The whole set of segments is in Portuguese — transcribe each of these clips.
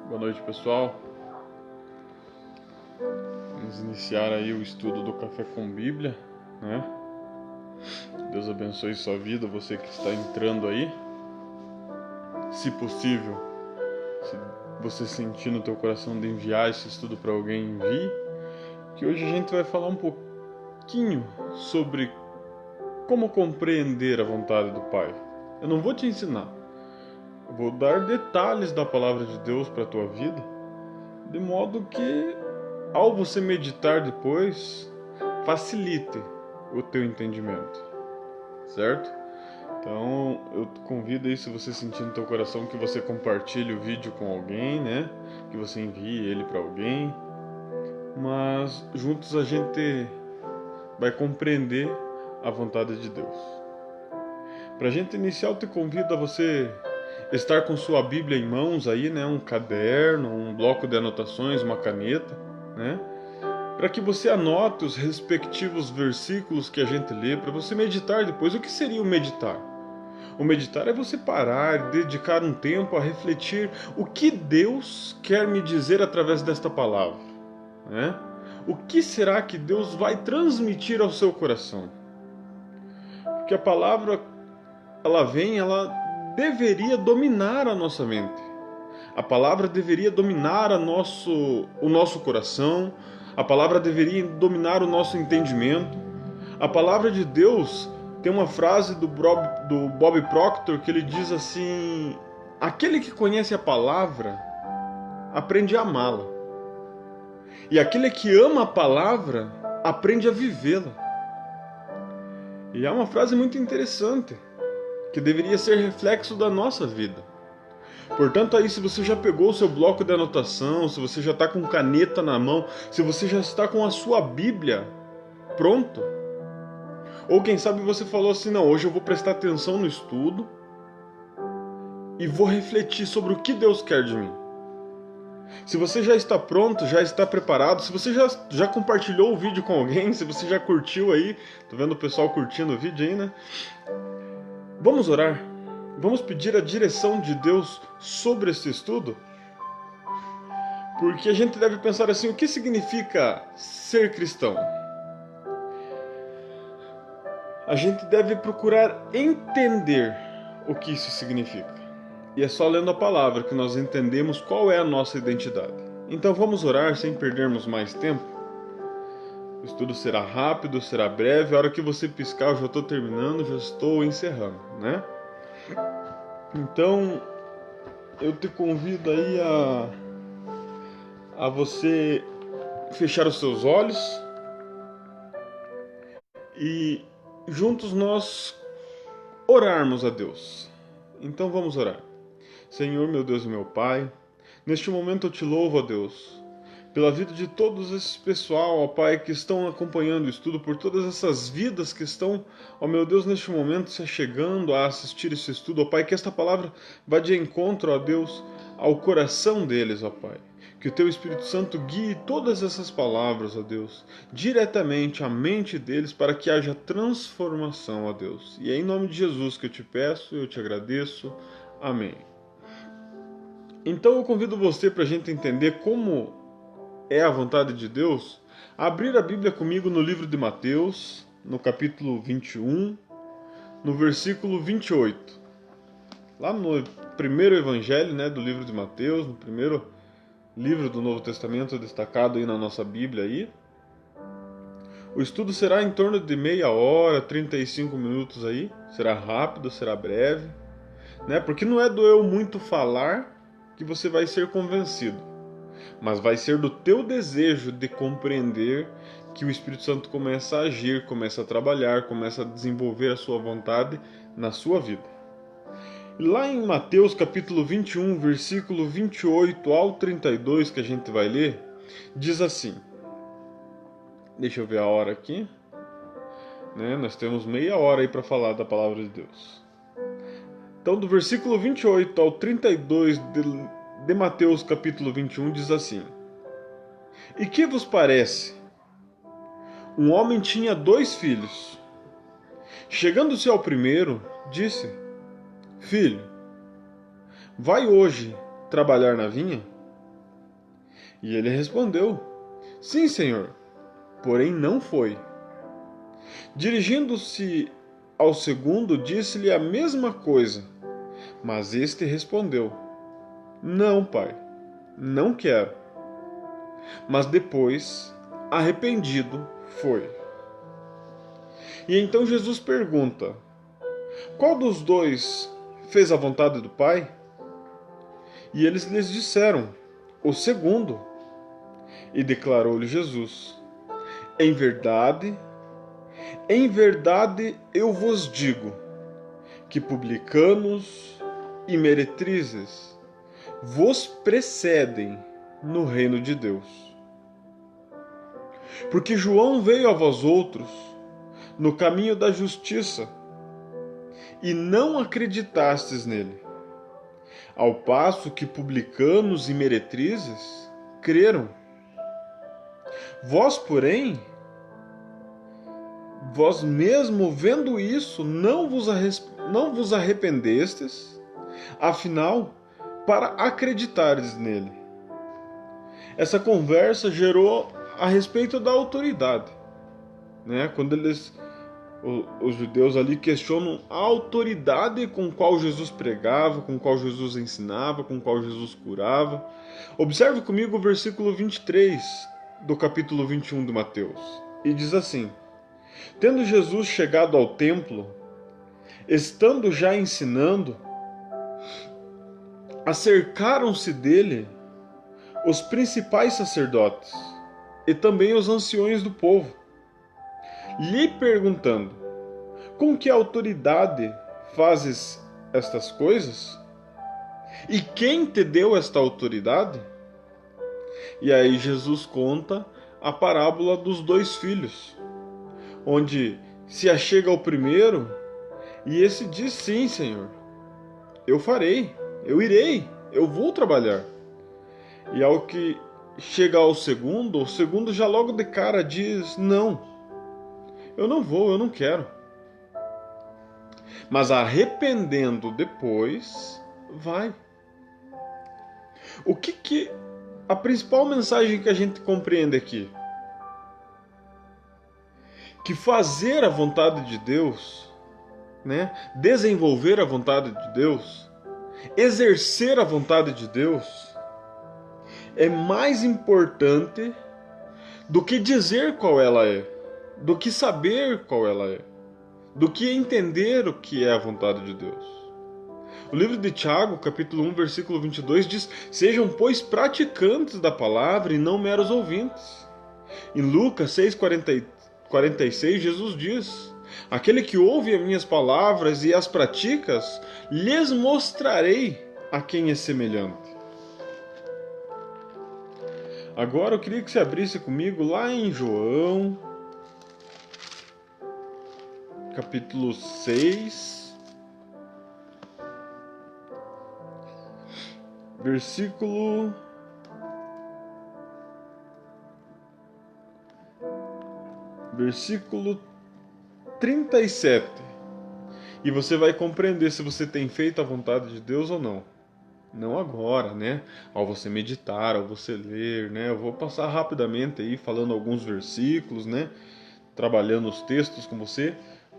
Boa noite, pessoal. Vamos iniciar aí o estudo do Café com Bíblia, né? Deus abençoe sua vida, você que está entrando aí. Se possível, se você sentir no teu coração de enviar esse estudo para alguém, envie. Que hoje a gente vai falar um pouquinho sobre como compreender a vontade do Pai. Eu não vou te ensinar. Eu vou dar detalhes da palavra de Deus para a tua vida, de modo que, ao você meditar depois, facilite o teu entendimento, certo? Então, eu te convido aí, se você sentir no teu coração, que você compartilhe o vídeo com alguém, né? Que você envie ele para alguém. Mas juntos a gente vai compreender a vontade de Deus. Para a gente iniciar, eu te convido a você estar com sua Bíblia em mãos aí, né? Um caderno, um bloco de anotações, uma caneta, né? Para que você anote os respectivos versículos que a gente lê, para você meditar depois. O que seria o meditar? O meditar é você parar, dedicar um tempo a refletir o que Deus quer me dizer através desta palavra, né? O que será que Deus vai transmitir ao seu coração? Porque a palavra, ela deveria dominar a nossa mente. A palavra deveria dominar o nosso coração. A palavra deveria dominar o nosso entendimento. A palavra de Deus tem uma frase do Bob Proctor que ele diz assim: aquele que conhece a palavra aprende a amá-la. E aquele que ama a palavra aprende a vivê-la. E é uma frase muito interessante, que deveria ser reflexo da nossa vida. Portanto, aí, se você já pegou o seu bloco de anotação, se você já está com caneta na mão, se você já está com a sua Bíblia pronto, ou quem sabe você falou assim: não, hoje eu vou prestar atenção no estudo e vou refletir sobre o que Deus quer de mim. Se você já está pronto, já está preparado, se você já compartilhou o vídeo com alguém, se você já curtiu aí, tô vendo o pessoal curtindo o vídeo aí, né? Vamos orar. Vamos pedir a direção de Deus sobre esse estudo? Porque a gente deve pensar assim: o que significa ser cristão? A gente deve procurar entender o que isso significa. E é só lendo a palavra que nós entendemos qual é a nossa identidade. Então vamos orar sem perdermos mais tempo. O estudo será rápido, será breve. A hora que você piscar, eu já estou terminando, já estou encerrando, né? Então, eu te convido aí a você fechar os seus olhos e juntos nós orarmos a Deus. Então vamos orar. Senhor, meu Deus e meu Pai, neste momento eu te louvo, ó Deus, pela vida de todos esse pessoal, ó Pai, que estão acompanhando o estudo, por todas essas vidas que estão, ó meu Deus, neste momento se achegando a assistir esse estudo, ó Pai, que esta palavra vá de encontro, ó Deus, ao coração deles, ó Pai. Que o Teu Espírito Santo guie todas essas palavras, ó Deus, diretamente à mente deles, para que haja transformação, ó Deus. E é em nome de Jesus que eu te peço, eu te agradeço. Amém. Então eu convido você, para a gente entender como é a vontade de Deus, a abrir a Bíblia comigo no livro de Mateus, no capítulo 21, no versículo 28. Lá no primeiro evangelho, né, do livro de Mateus, no primeiro livro do Novo Testamento destacado aí na nossa Bíblia aí. O estudo será em torno de meia hora, 35 minutos aí. Será rápido, será breve, né? Porque não é do eu muito falar que você vai ser convencido, mas vai ser do teu desejo de compreender que o Espírito Santo começa a agir, começa a trabalhar, começa a desenvolver a sua vontade na sua vida. Lá em Mateus capítulo 21, versículo 28 ao 32, que a gente vai ler, diz assim, deixa eu ver a hora aqui, né? Nós temos meia hora aí para falar da palavra de Deus. Então, do versículo 28 ao 32 de Mateus capítulo 21, diz assim: E que vos parece? Um homem tinha 2 filhos. Chegando-se ao primeiro, disse: Filho, vai hoje trabalhar na vinha? E ele respondeu: Sim, Senhor, porém não foi. Dirigindo-se ao segundo, disse-lhe a mesma coisa, mas este respondeu: Não, pai, não quero. Mas depois, arrependido, foi. E então Jesus pergunta: Qual dos dois fez a vontade do Pai? E eles lhes disseram: O segundo. E declarou-lhe Jesus: em verdade eu vos digo, que publicanos e meretrizes vos precedem no reino de Deus. Porque João veio a vós outros no caminho da justiça, e não acreditastes nele, ao passo que publicanos e meretrizes creram. Vós, porém, vós mesmo vendo isso, não vos arrependestes, afinal, para acreditardes nele. Essa conversa gerou a respeito da autoridade, né? Quando os judeus ali questionam a autoridade com qual Jesus pregava, com qual Jesus ensinava, com qual Jesus curava. Observe comigo o versículo 23 do capítulo 21 de Mateus. E diz assim: Tendo Jesus chegado ao templo, estando já ensinando, acercaram-se dele os principais sacerdotes e também os anciões do povo, lhe perguntando: Com que autoridade fazes estas coisas? E quem te deu esta autoridade? E aí Jesus conta a parábola dos dois filhos, onde se achega o primeiro e esse diz: Sim, Senhor, eu farei, eu irei, eu vou trabalhar. E ao que chega ao segundo, o segundo já logo de cara diz: Não, eu não vou, eu não quero. Mas arrependendo depois, vai. O que a principal mensagem que a gente compreende aqui? Que fazer a vontade de Deus, né? Desenvolver a vontade de Deus, exercer a vontade de Deus, é mais importante do que dizer qual ela é, do que saber qual ela é, do que entender o que é a vontade de Deus. O livro de Tiago, capítulo 1, versículo 22 diz: Sejam, pois, praticantes da palavra e não meros ouvintes. Em Lucas 6,46, Jesus diz: Aquele que ouve as minhas palavras e as pratica, lhes mostrarei a quem é semelhante. Agora eu queria que você abrisse comigo lá em João, capítulo 6, versículo 37. E você vai compreender se você tem feito a vontade de Deus ou não. Não agora, né? Ao você meditar, ao você ler, né? Eu vou passar rapidamente aí falando alguns versículos, né? Trabalhando os textos com você,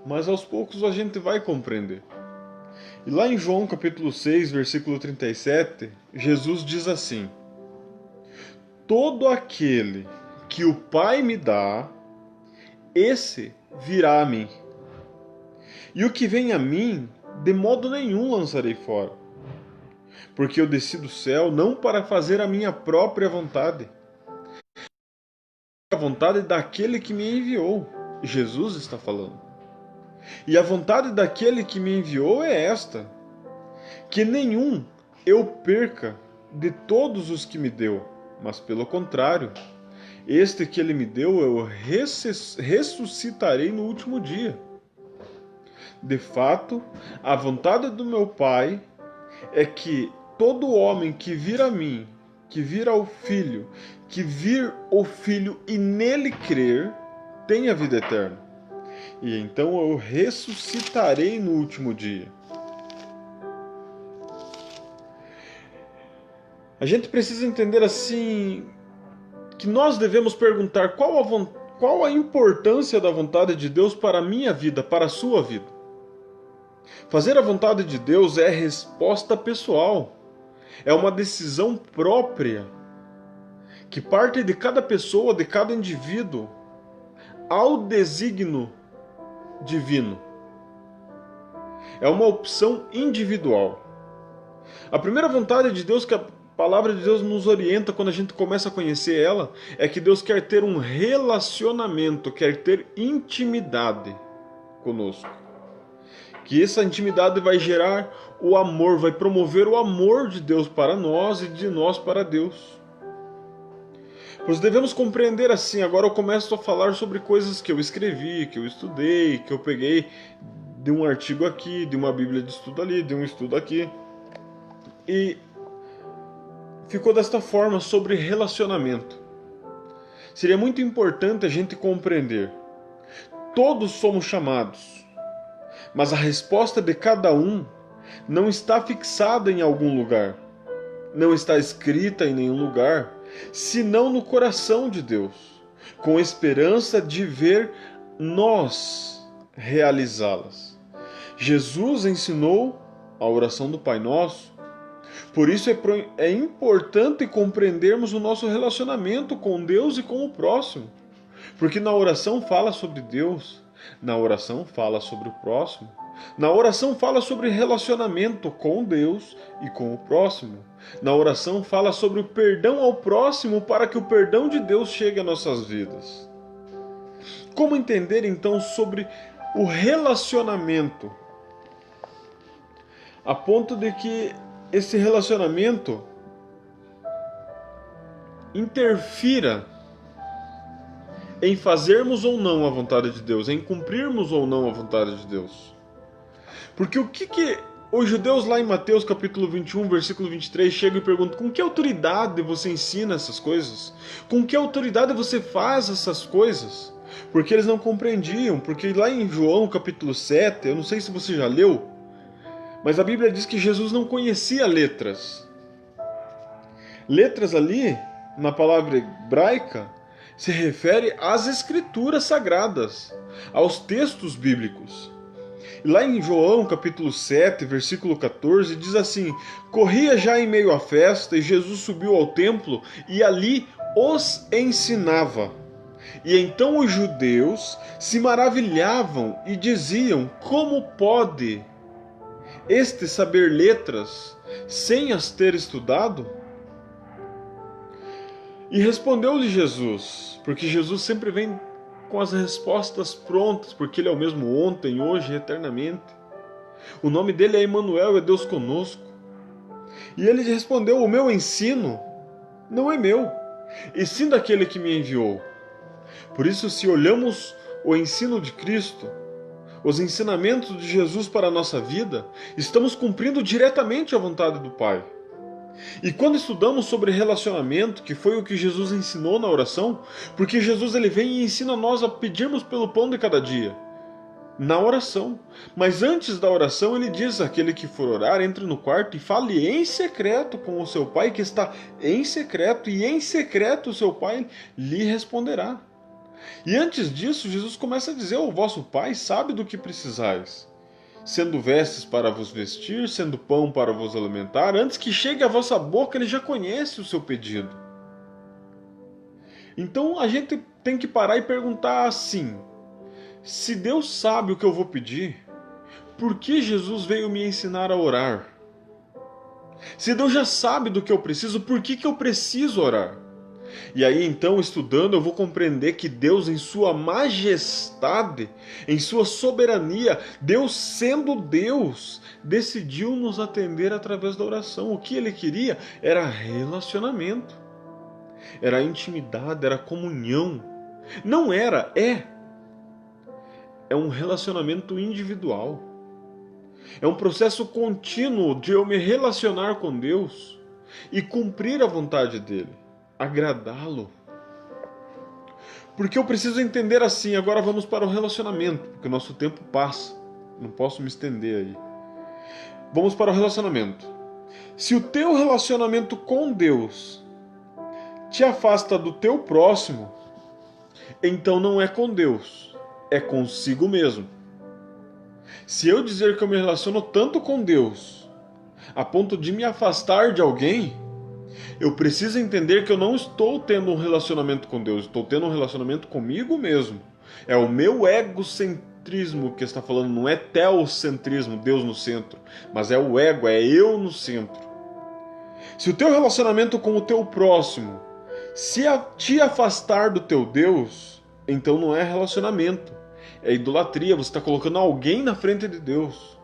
mas aos poucos a gente vai compreender. E lá em João capítulo 6, versículo 37, Jesus diz assim: Todo aquele que o Pai me dá, esse virá a mim. E o que vem a mim, de modo nenhum lançarei fora. Porque eu desci do céu não para fazer a minha própria vontade, a vontade daquele que me enviou. Jesus está falando. E a vontade daquele que me enviou é esta: que nenhum eu perca de todos os que me deu, mas pelo contrário, este que ele me deu eu ressuscitarei no último dia. De fato, a vontade do meu Pai é que todo homem que vir a mim, que vir ao Filho, que vir o Filho e nele crer, tenha vida eterna. E então eu ressuscitarei no último dia. A gente precisa entender assim que nós devemos perguntar qual a importância da vontade de Deus para a minha vida, para a sua vida. Fazer a vontade de Deus é resposta pessoal, é uma decisão própria, que parte de cada pessoa, de cada indivíduo, ao desígnio divino. É uma opção individual. A primeira vontade de Deus que a palavra de Deus nos orienta quando a gente começa a conhecer ela é que Deus quer ter um relacionamento, quer ter intimidade conosco. Que essa intimidade vai gerar o amor, vai promover o amor de Deus para nós e de nós para Deus. Pois devemos compreender assim. Agora eu começo a falar sobre coisas que eu escrevi, que eu estudei, que eu peguei de um artigo aqui, de uma bíblia de estudo ali, de um estudo aqui. E ficou desta forma sobre relacionamento. Seria muito importante a gente compreender. Todos somos chamados, mas a resposta de cada um não está fixada em algum lugar, não está escrita em nenhum lugar, senão no coração de Deus, com esperança de ver nós realizá-las. Jesus ensinou a oração do Pai Nosso, por isso é importante compreendermos o nosso relacionamento com Deus e com o próximo, porque na oração fala sobre Deus, na oração fala sobre o próximo, na oração fala sobre relacionamento com Deus e com o próximo. Na oração fala sobre o perdão ao próximo para que o perdão de Deus chegue às nossas vidas. Como entender então sobre o relacionamento? A ponto de que esse relacionamento interfira em fazermos ou não a vontade de Deus, em cumprirmos ou não a vontade de Deus. Porque o que os judeus lá em Mateus capítulo 21, versículo 23, chegam e perguntam: com que autoridade você ensina essas coisas? Com que autoridade você faz essas coisas? Porque eles não compreendiam, porque lá em João capítulo 7, eu não sei se você já leu, mas a Bíblia diz que Jesus não conhecia letras. Letras ali, na palavra hebraica, se refere às escrituras sagradas, aos textos bíblicos. Lá em João capítulo 7, versículo 14, diz assim: corria já em meio à festa, e Jesus subiu ao templo, e ali os ensinava. E então os judeus se maravilhavam e diziam: como pode este saber letras sem as ter estudado? E respondeu-lhe Jesus, porque Jesus sempre vem com as respostas prontas, porque Ele é o mesmo ontem, hoje e eternamente. O nome dele é Emanuel, é Deus conosco. E ele respondeu: o meu ensino não é meu, e sim daquele que me enviou. Por isso, se olhamos o ensino de Cristo, os ensinamentos de Jesus para a nossa vida, estamos cumprindo diretamente a vontade do Pai. E quando estudamos sobre relacionamento, que foi o que Jesus ensinou na oração, porque Jesus ele vem e ensina nós a pedirmos pelo pão de cada dia, na oração. Mas antes da oração ele diz: aquele que for orar, entre no quarto e fale em secreto com o seu Pai que está em secreto, e em secreto o seu Pai lhe responderá. E antes disso, Jesus começa a dizer: o vosso Pai sabe do que precisais, sendo vestes para vos vestir, sendo pão para vos alimentar. Antes que chegue à vossa boca, Ele já conhece o seu pedido. Então a gente tem que parar e perguntar assim: se Deus sabe o que eu vou pedir, por que Jesus veio me ensinar a orar? Se Deus já sabe do que eu preciso, por que eu preciso orar? E aí então, estudando, eu vou compreender que Deus, em sua majestade, em sua soberania, Deus sendo Deus, decidiu nos atender através da oração. O que Ele queria era relacionamento, era intimidade, era comunhão. Não era, é um relacionamento individual. É um processo contínuo de eu me relacionar com Deus e cumprir a vontade dEle, agradá-lo. Porque eu preciso entender assim. Agora vamos para o relacionamento, porque o nosso tempo passa, não posso me estender aí. Vamos para o relacionamento. Se o teu relacionamento com Deus te afasta do teu próximo, então não é com Deus, é consigo mesmo. Se eu dizer que eu me relaciono tanto com Deus, a ponto de me afastar de alguém, eu preciso entender que eu não estou tendo um relacionamento com Deus, estou tendo um relacionamento comigo mesmo. É o meu egocentrismo que está falando, não é teocentrismo, Deus no centro, mas é o ego, é eu no centro. Se o teu relacionamento com o teu próximo te afastar do teu Deus, então não é relacionamento, é idolatria, você está colocando alguém na frente de Deus.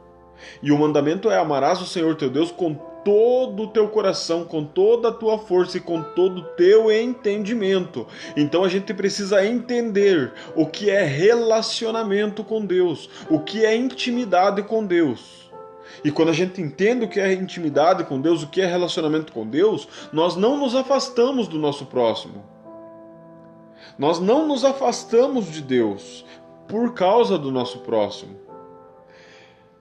E o mandamento é: amarás o Senhor teu Deus com todo o teu coração, com toda a tua força e com todo o teu entendimento. Então a gente precisa entender o que é relacionamento com Deus, o que é intimidade com Deus. E quando a gente entende o que é intimidade com Deus, o que é relacionamento com Deus, nós não nos afastamos do nosso próximo. Nós não nos afastamos de Deus por causa do nosso próximo.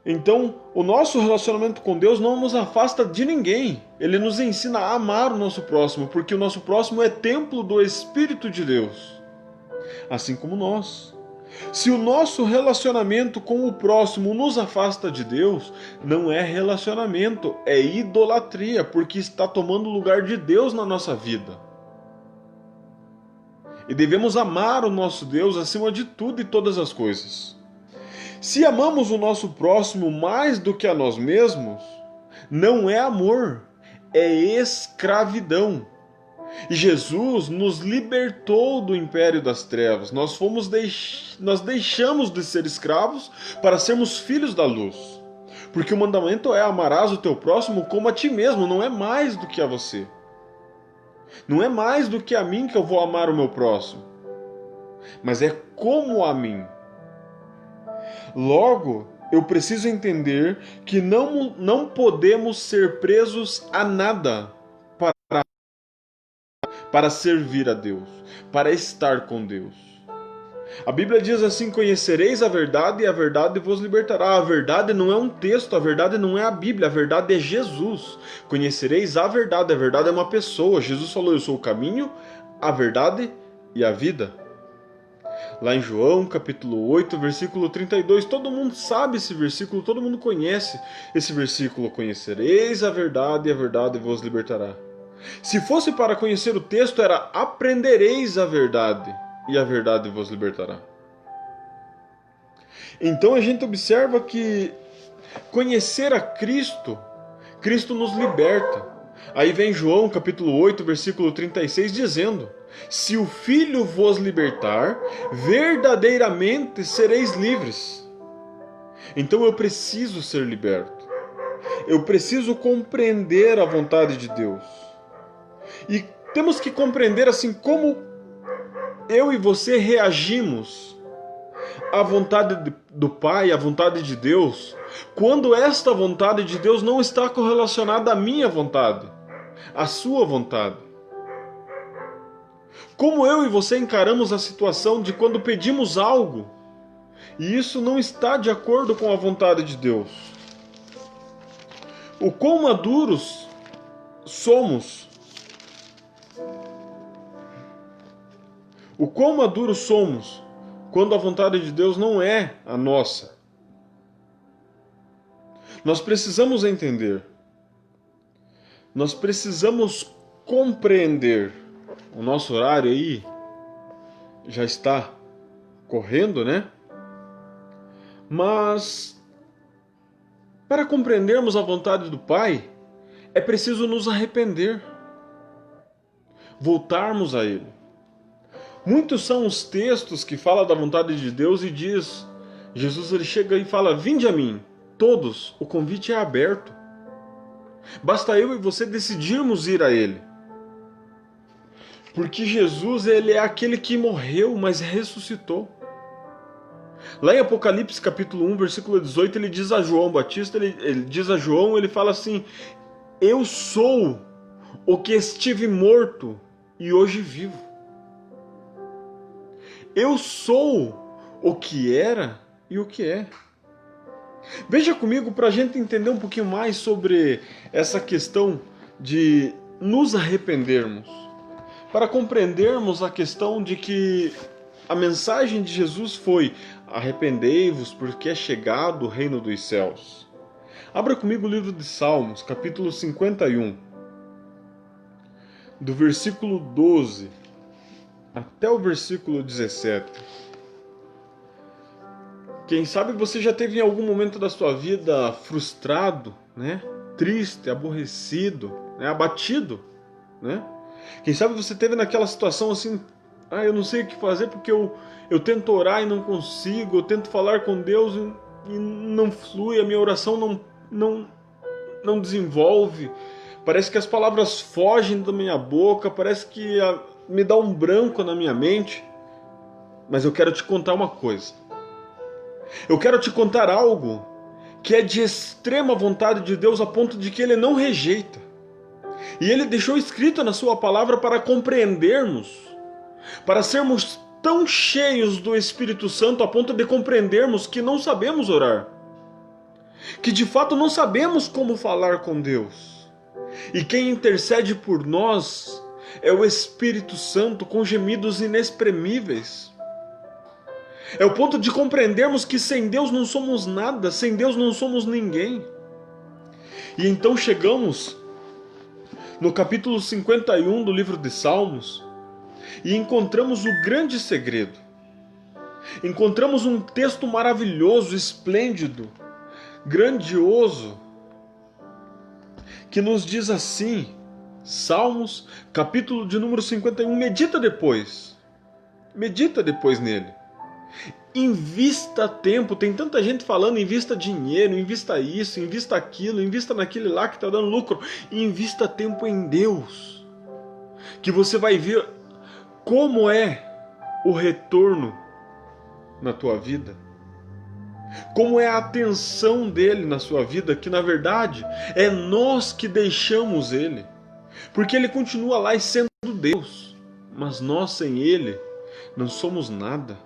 Então, o nosso relacionamento com Deus não nos afasta de ninguém. Ele nos ensina a amar o nosso próximo, porque o nosso próximo é templo do Espírito de Deus, assim como nós. Se o nosso relacionamento com o próximo nos afasta de Deus, não é relacionamento, é idolatria, porque está tomando o lugar de Deus na nossa vida. E devemos amar o nosso Deus acima de tudo e todas as coisas. Se amamos o nosso próximo mais do que a nós mesmos, não é amor, é escravidão. E Jesus nos libertou do império das trevas. Nós deixamos de ser escravos para sermos filhos da luz. Porque o mandamento é: amarás o teu próximo como a ti mesmo, não é mais do que a você. Não é mais do que a mim que eu vou amar o meu próximo, mas é como a mim. Logo, eu preciso entender que não podemos ser presos a nada para servir a Deus, para estar com Deus. A Bíblia diz assim: conhecereis a verdade e a verdade vos libertará. A verdade não é um texto, a verdade não é a Bíblia, a verdade é Jesus. Conhecereis a verdade é uma pessoa. Jesus falou: eu sou o caminho, a verdade e a vida. Lá em João, capítulo 8, versículo 32, todo mundo sabe esse versículo, todo mundo conhece esse versículo: conhecereis a verdade e a verdade vos libertará. Se fosse para conhecer o texto, era: aprendereis a verdade e a verdade vos libertará. Então a gente observa que conhecer a Cristo, Cristo nos liberta. Aí vem João capítulo 8, versículo 36, dizendo: se o Filho vos libertar, verdadeiramente sereis livres. Então eu preciso ser liberto. Eu preciso compreender a vontade de Deus. E temos que compreender assim como eu e você reagimos à vontade do Pai, à vontade de Deus, quando esta vontade de Deus não está correlacionada à minha vontade, à sua vontade. Como eu e você encaramos a situação de quando pedimos algo e isso não está de acordo com a vontade de Deus. O quão maduros somos. O quão maduros somos quando a vontade de Deus não é a nossa. Nós precisamos entender. Nós precisamos compreender. O nosso horário aí já está correndo, né? Mas para compreendermos a vontade do Pai, é preciso nos arrepender. Voltarmos a Ele. Muitos são os textos que falam da vontade de Deus e diz, Jesus ele chega e fala: vinde a mim, todos, o convite é aberto. Basta eu e você decidirmos ir a Ele. Porque Jesus ele é aquele que morreu, mas ressuscitou. Lá em Apocalipse capítulo 1, versículo 18, ele diz a João Batista, ele fala assim: eu sou o que estive morto e hoje vivo. Eu sou o que era e o que é. Veja comigo para a gente entender um pouquinho mais sobre essa questão de nos arrependermos. para compreendermos a questão de que a mensagem de Jesus foi: arrependei-vos, porque é chegado o reino dos céus. Abra comigo o livro de Salmos, capítulo 51, do versículo 12 até o versículo 17. Quem sabe você já teve em algum momento da sua vida frustrado, né? Triste, aborrecido, né? Abatido, né? Quem sabe você teve naquela situação assim: eu não sei o que fazer porque eu tento orar e não consigo, eu tento falar com Deus e não flui, a minha oração não desenvolve, parece que as palavras fogem da minha boca, parece que me dá um branco na minha mente. Mas eu quero te contar uma coisa. Eu quero te contar algo que é de extrema vontade de Deus, a ponto de que Ele não rejeita. E Ele deixou escrito na sua palavra para compreendermos, para sermos tão cheios do Espírito Santo a ponto de compreendermos que não sabemos orar, que de fato não sabemos como falar com Deus. E quem intercede por nós é o Espírito Santo com gemidos inexprimíveis. É o ponto de compreendermos que sem Deus não somos nada, sem Deus não somos ninguém. E então chegamos no capítulo 51 do livro de Salmos e encontramos o grande segredo. Encontramos um texto maravilhoso, esplêndido, grandioso, que nos diz assim, Salmos, capítulo de número 51, medita depois nele. Invista tempo, tem tanta gente falando: invista dinheiro, invista isso, invista aquilo, invista naquele lá que está dando lucro. Invista tempo em Deus, que você vai ver como é o retorno na tua vida, como é a atenção dele na sua vida, que na verdade é nós que deixamos ele, porque ele continua lá e sendo Deus, mas nós sem ele não somos nada.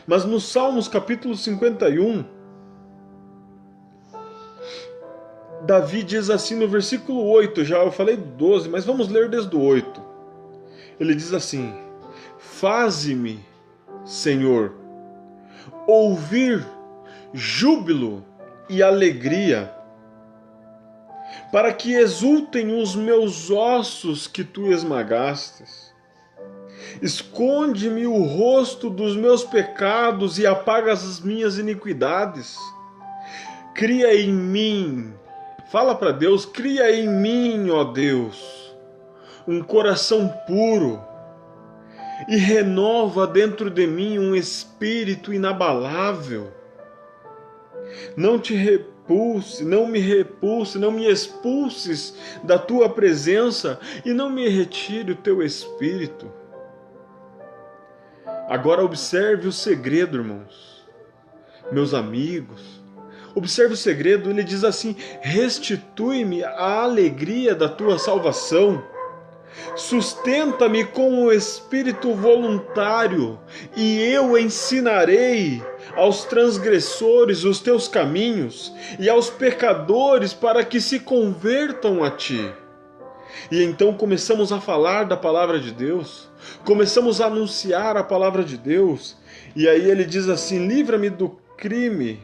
Mas no Salmos capítulo 51, Davi diz assim no versículo 8, já eu falei 12, mas vamos ler desde o 8. Ele diz assim: faze-me, Senhor, ouvir júbilo e alegria, para que exultem os meus ossos que tu esmagastes. Esconde-me o rosto dos meus pecados e apaga as minhas iniquidades. Cria em mim, fala para Deus, cria em mim, ó Deus, um coração puro e renova dentro de mim um espírito inabalável. Não me expulses da tua presença e não me retire o teu espírito. Agora observe o segredo, irmãos, meus amigos. Observe o segredo, ele diz assim: restitui-me a alegria da tua salvação. Sustenta-me com o espírito voluntário, e eu ensinarei aos transgressores os teus caminhos, e aos pecadores para que se convertam a ti. E então começamos a falar da palavra de Deus, começamos a anunciar a palavra de Deus, e aí ele diz assim: livra-me do crime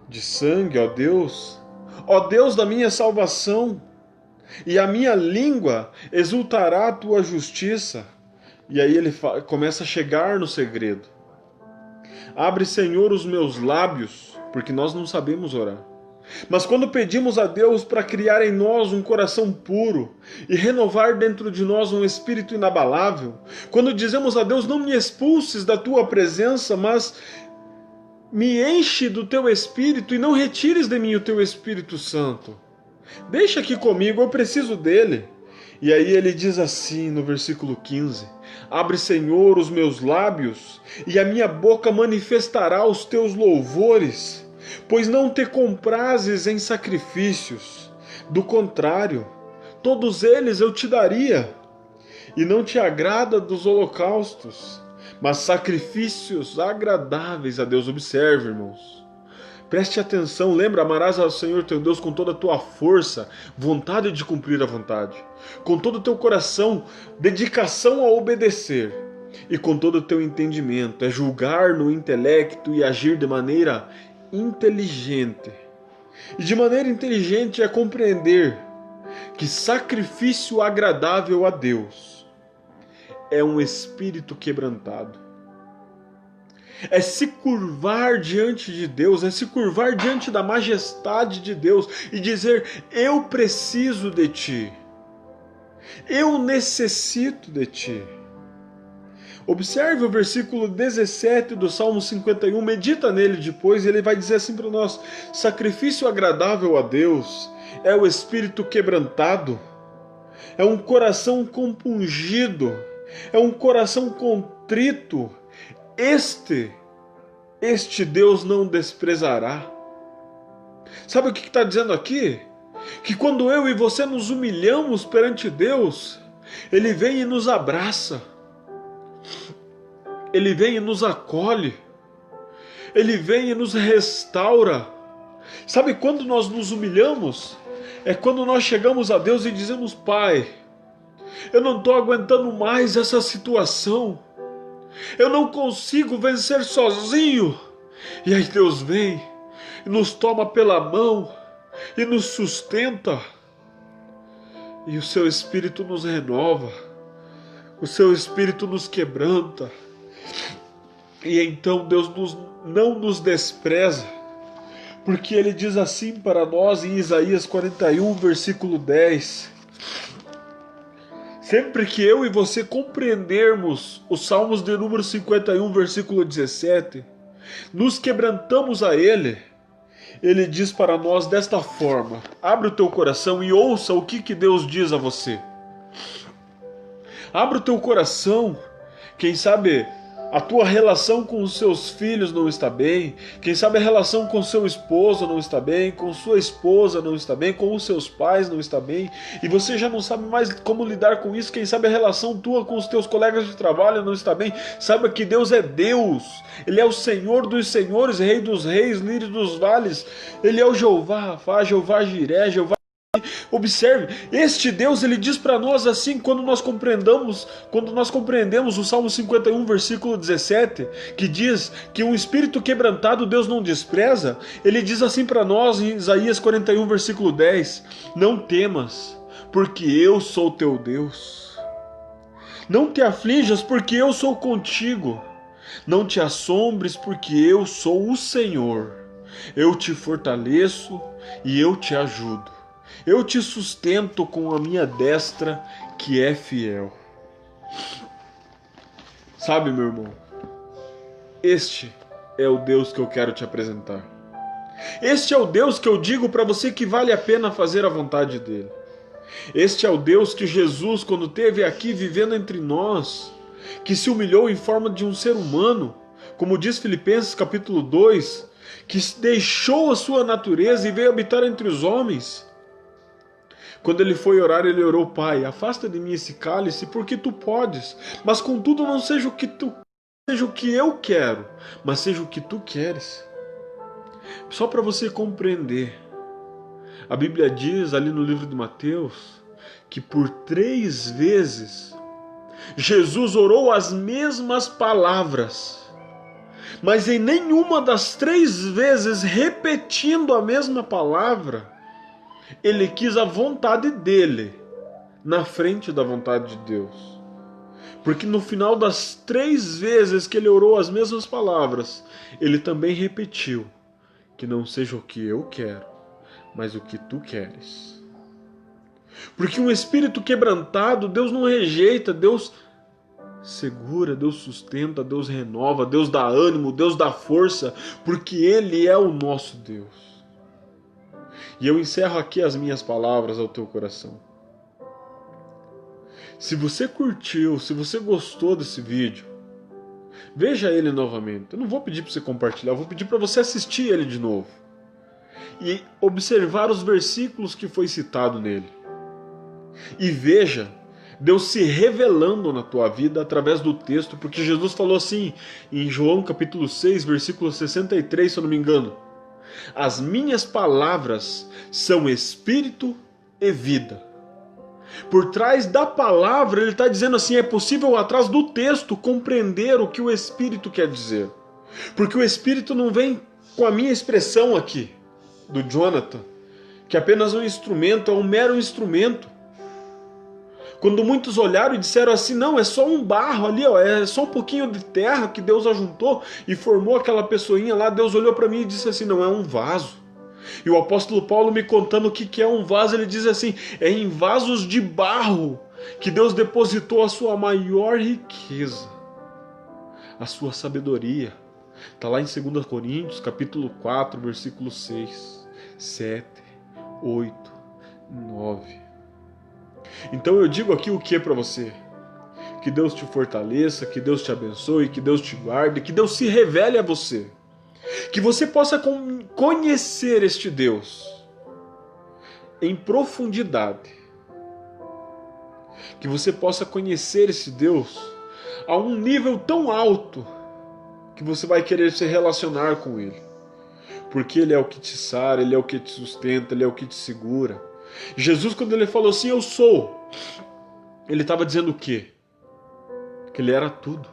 de sangue, ó Deus da minha salvação, e a minha língua exultará a tua justiça. E aí ele começa a chegar no segredo. Abre, Senhor, os meus lábios, porque nós não sabemos orar. Mas quando pedimos a Deus para criar em nós um coração puro e renovar dentro de nós um espírito inabalável, quando dizemos a Deus: não me expulses da tua presença, mas me enche do teu espírito e não retires de mim o teu Espírito Santo. Deixa aqui comigo, eu preciso dele. E aí ele diz assim no versículo 15: abre, Senhor, os meus lábios, e a minha boca manifestará os teus louvores. Pois não te comprases em sacrifícios, do contrário, todos eles eu te daria. E não te agrada dos holocaustos, mas sacrifícios agradáveis a Deus. Observe, irmãos. Preste atenção, lembra: amarás ao Senhor teu Deus com toda a tua força, vontade de cumprir a vontade. com todo o teu coração, dedicação a obedecer, e com todo o teu entendimento, é julgar no intelecto e agir de maneira inteligente. E de maneira inteligente é compreender que sacrifício agradável a Deus é um espírito quebrantado. É se curvar diante de Deus, é se curvar diante da majestade de Deus e dizer: eu preciso de Ti, eu necessito de Ti. Observe o versículo 17 do Salmo 51, medita nele depois, ele vai dizer assim para nós: sacrifício agradável a Deus é o espírito quebrantado, é um coração compungido, é um coração contrito. Este Deus não desprezará. Sabe o que está dizendo aqui? Que quando eu e você nos humilhamos perante Deus, Ele vem e nos abraça, Ele vem e nos acolhe, Ele vem e nos restaura. Sabe quando nós nos humilhamos? É quando nós chegamos a Deus e dizemos: Pai, eu não estou aguentando mais essa situação, eu não consigo vencer sozinho. E aí Deus vem e nos toma pela mão e nos sustenta, e o Seu Espírito nos renova, o Seu Espírito nos quebranta, e então Deus não nos despreza, porque Ele diz assim para nós em Isaías 41, versículo 10. Sempre que eu e você compreendermos os Salmos de número 51, versículo 17, nos quebrantamos a Ele, Ele diz para nós desta forma: abre o teu coração e ouça o que Deus diz a você. Abre o teu coração. Quem sabe a tua relação com os seus filhos não está bem, quem sabe a relação com seu esposo não está bem, com sua esposa não está bem, com os seus pais não está bem, e você já não sabe mais como lidar com isso. Quem sabe a relação tua com os teus colegas de trabalho não está bem. Saiba que Deus é Deus, Ele é o Senhor dos senhores, Rei dos reis, Lírio dos vales, Ele é o Jeová Rafá, Jeová Jiré, Jeová. Observe, este Deus, Ele diz para nós assim, quando nós compreendemos o Salmo 51, versículo 17, que diz que um espírito quebrantado Deus não despreza. Ele diz assim para nós em Isaías 41, versículo 10: não temas, porque eu sou teu Deus. Não te aflijas, porque eu sou contigo. Não te assombres, porque eu sou o Senhor. Eu te fortaleço e eu te ajudo. Eu te sustento com a minha destra, que é fiel. Sabe, meu irmão, este é o Deus que eu quero te apresentar. Este é o Deus que eu digo para você que vale a pena fazer a vontade dele. Este é o Deus que Jesus, quando esteve aqui vivendo entre nós, que se humilhou em forma de um ser humano, como diz Filipenses capítulo 2, que deixou a sua natureza e veio habitar entre os homens. Quando ele foi orar, ele orou: Pai, afasta de mim esse cálice, porque tu podes, mas contudo não seja o que eu quero, mas seja o que tu queres. Só para você compreender, a Bíblia diz ali no livro de Mateus que por 3 vezes Jesus orou as mesmas palavras, mas em nenhuma das 3 vezes repetindo a mesma palavra, ele quis a vontade dele na frente da vontade de Deus. Porque no final das 3 vezes que ele orou as mesmas palavras, ele também repetiu: que não seja o que eu quero, mas o que tu queres. Porque um espírito quebrantado, Deus não rejeita, Deus segura, Deus sustenta, Deus renova, Deus dá ânimo, Deus dá força, porque Ele é o nosso Deus. E eu encerro aqui as minhas palavras ao teu coração. Se você curtiu, se você gostou desse vídeo, veja ele novamente. Eu não vou pedir para você compartilhar, eu vou pedir para você assistir ele de novo e observar os versículos que foi citado nele. E veja Deus se revelando na tua vida através do texto, porque Jesus falou assim em João capítulo 6, versículo 63, se eu não me engano: as minhas palavras são espírito e vida. Por trás da palavra, ele está dizendo assim, é possível atrás do texto compreender o que o Espírito quer dizer. Porque o Espírito não vem com a minha expressão aqui, do Jonathan, que é apenas um instrumento, é um mero instrumento. Quando muitos olharam e disseram assim, não, é só um barro ali, ó, é só um pouquinho de terra que Deus ajuntou e formou aquela pessoinha lá, Deus olhou para mim e disse assim, não, é um vaso. E o apóstolo Paulo me contando o que é um vaso, ele diz assim, é em vasos de barro que Deus depositou a sua maior riqueza, a sua sabedoria. Está lá em 2 Coríntios, capítulo 4, versículos 6, 7, 8, 9. Então eu digo aqui o que para você? Que Deus te fortaleça, que Deus te abençoe, que Deus te guarde, que Deus se revele a você. Que você possa conhecer este Deus em profundidade. Que você possa conhecer esse Deus a um nível tão alto que você vai querer se relacionar com Ele. Porque Ele é o que te sara, Ele é o que te sustenta, Ele é o que te segura. Jesus, quando Ele falou assim, eu sou, Ele estava dizendo o quê? Que Ele era tudo.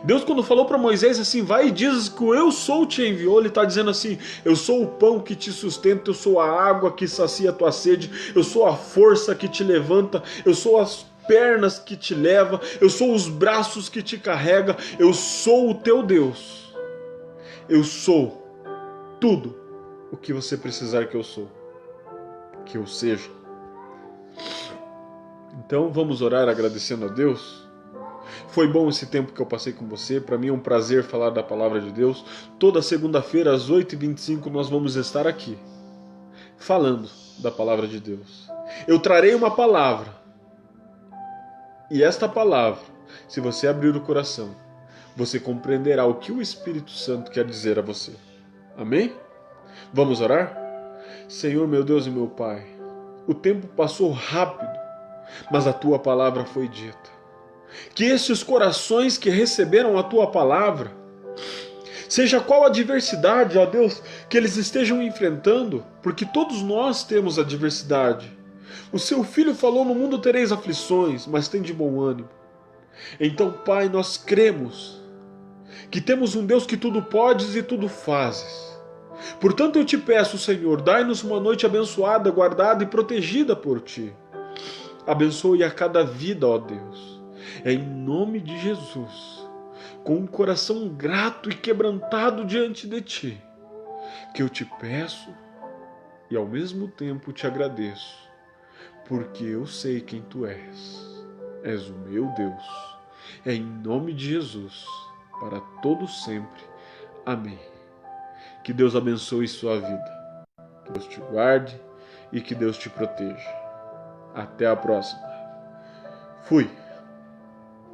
Deus, quando falou para Moisés assim, vai e diz que o eu sou te enviou, Ele está dizendo assim, eu sou o pão que te sustenta, eu sou a água que sacia a tua sede, eu sou a força que te levanta, eu sou as pernas que te leva, eu sou os braços que te carrega, eu sou o teu Deus. Eu sou tudo o que você precisar que eu sou, que eu seja. Então vamos orar agradecendo a Deus. Foi bom esse tempo que eu passei com você. Para mim é um prazer falar da palavra de Deus. Toda segunda-feira às 8h25 nós vamos estar aqui falando da palavra de Deus. Eu trarei uma palavra. E esta palavra, se você abrir o coração, você compreenderá o que o Espírito Santo quer dizer a você. Amém? Vamos orar? Senhor, meu Deus e meu Pai, o tempo passou rápido, mas a Tua palavra foi dita. Que esses corações que receberam a Tua palavra, seja qual a adversidade, ó Deus, que eles estejam enfrentando, porque todos nós temos adversidade. O Seu Filho falou, no mundo tereis aflições, mas tem de bom ânimo. Então, Pai, nós cremos que temos um Deus que tudo podes e tudo fazes. Portanto, eu te peço, Senhor, dai-nos uma noite abençoada, guardada e protegida por Ti. Abençoe a cada vida, ó Deus. É em nome de Jesus, com um coração grato e quebrantado diante de Ti, que eu te peço e ao mesmo tempo te agradeço, porque eu sei quem Tu és. És o meu Deus. É em nome de Jesus, para todo sempre. Amém. Que Deus abençoe sua vida. Que Deus te guarde e que Deus te proteja. Até a próxima. Fui.